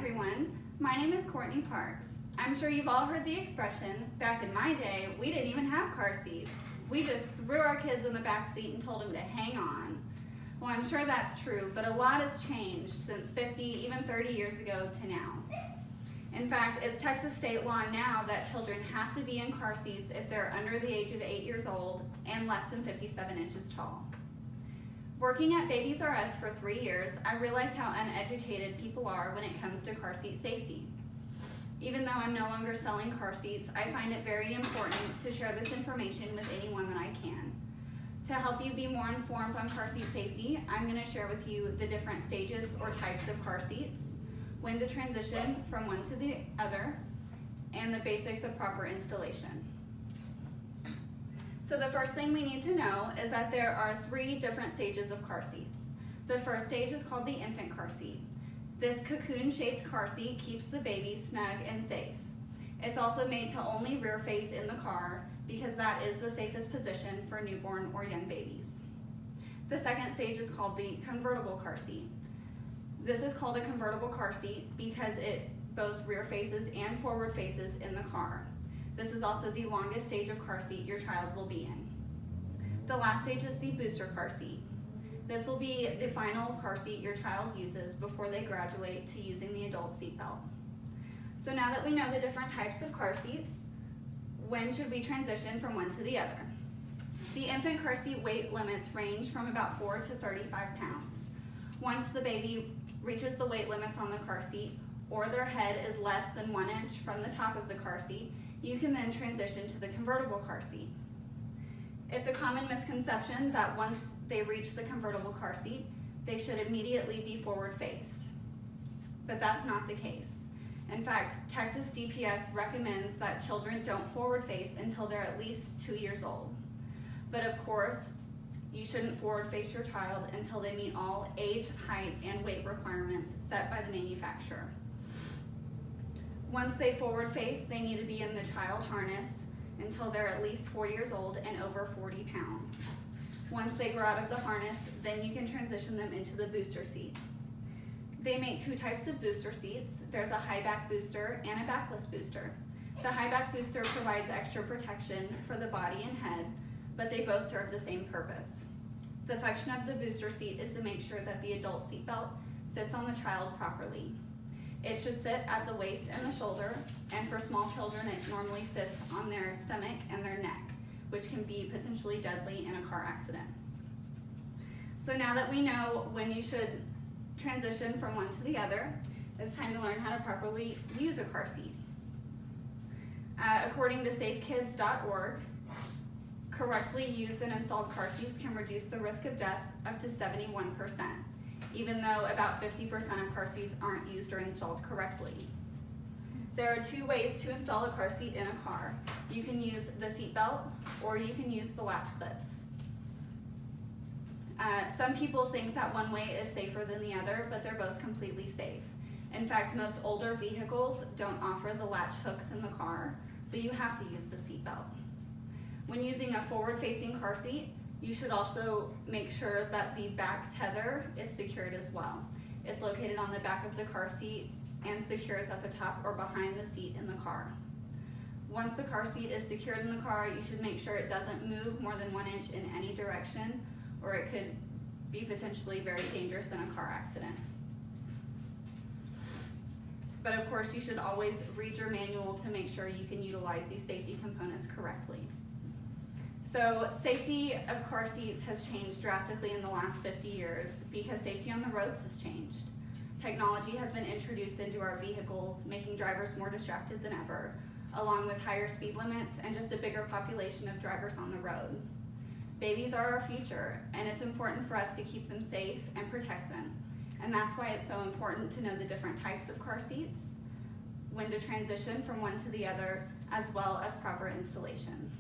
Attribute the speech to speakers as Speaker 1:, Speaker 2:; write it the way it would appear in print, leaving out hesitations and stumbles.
Speaker 1: everyone, my name is Courtney Parks. I'm sure you've all heard the expression, back in my day, we didn't even have car seats. We just threw our kids in the back seat and told them to hang on. Well, I'm sure that's true, but a lot has changed since 50, even 30 years ago to now. In fact, it's Texas state law now that children have to be in car seats if they're under the age of 8 years old and less than 57 inches tall. Working at Babies R Us for 3 years, I realized how uneducated people are when it comes to car seat safety. Even though I'm no longer selling car seats, I find it very important to share this information with anyone that I can. To help you be more informed on car seat safety, I'm going to share with you the different stages or types of car seats, when to transition from one to the other, and the basics of proper installation. So the first thing we need to know is that there are 3 different stages of car seats. The first stage is called the infant car seat. This cocoon-shaped car seat keeps the baby snug and safe. It's also made to only rear face in the car because that is the safest position for newborn or young babies. The second stage is called the convertible car seat. This is called a convertible car seat because it both rear faces and forward faces in the car. This is also the longest stage of car seat your child will be in. The last stage is the booster car seat. This will be the final car seat your child uses before they graduate to using the adult seat belt. So now that we know the different types of car seats, when should we transition from one to the other? The infant car seat weight limits range from about 4 to 35 pounds. Once the baby reaches the weight limits on the car seat, or their head is less than 1 inch from the top of the car seat, you can then transition to the convertible car seat. It's a common misconception that once they reach the convertible car seat, they should immediately be forward faced. But that's not the case. In fact, Texas DPS recommends that children don't forward face until they're at least 2 years old. But of course, you shouldn't forward face your child until they meet all age, height, and weight requirements set by the manufacturer. Once they forward face, they need to be in the child harness until they're at least 4 years old and over 40 pounds. Once they grow out of the harness, then you can transition them into the booster seat. They make 2 types of booster seats. There's a high back booster and a backless booster. The high back booster provides extra protection for the body and head, but they both serve the same purpose. The function of the booster seat is to make sure that the adult seat belt sits on the child properly. It should sit at the waist and the shoulder, and for small children it normally sits on their stomach and their neck, which can be potentially deadly in a car accident. So now that we know when you should transition from one to the other, it's time to learn how to properly use a car seat. According to safekids.org, correctly used and installed car seats can reduce the risk of death up to 71%, even though about 50% of car seats aren't used or installed correctly. There are 2 ways to install a car seat in a car. You can use the seat belt or you can use the latch clips. Some people think that one way is safer than the other, but they're both completely safe. In fact, most older vehicles don't offer the latch hooks in the car, so you have to use the seat belt. When using a forward-facing car seat, you should also make sure that the back tether is secured as well. It's located on the back of the car seat and secures at the top or behind the seat in the car. Once the car seat is secured in the car, you should make sure it doesn't move more than 1 inch in any direction, or it could be potentially very dangerous in a car accident. But of course, you should always read your manual to make sure you can utilize these safety components correctly. So safety of car seats has changed drastically in the last 50 years because safety on the roads has changed. Technology has been introduced into our vehicles, making drivers more distracted than ever, along with higher speed limits and just a bigger population of drivers on the road. Babies are our future, and it's important for us to keep them safe and protect them. And that's why it's so important to know the different types of car seats, when to transition from one to the other, as well as proper installation.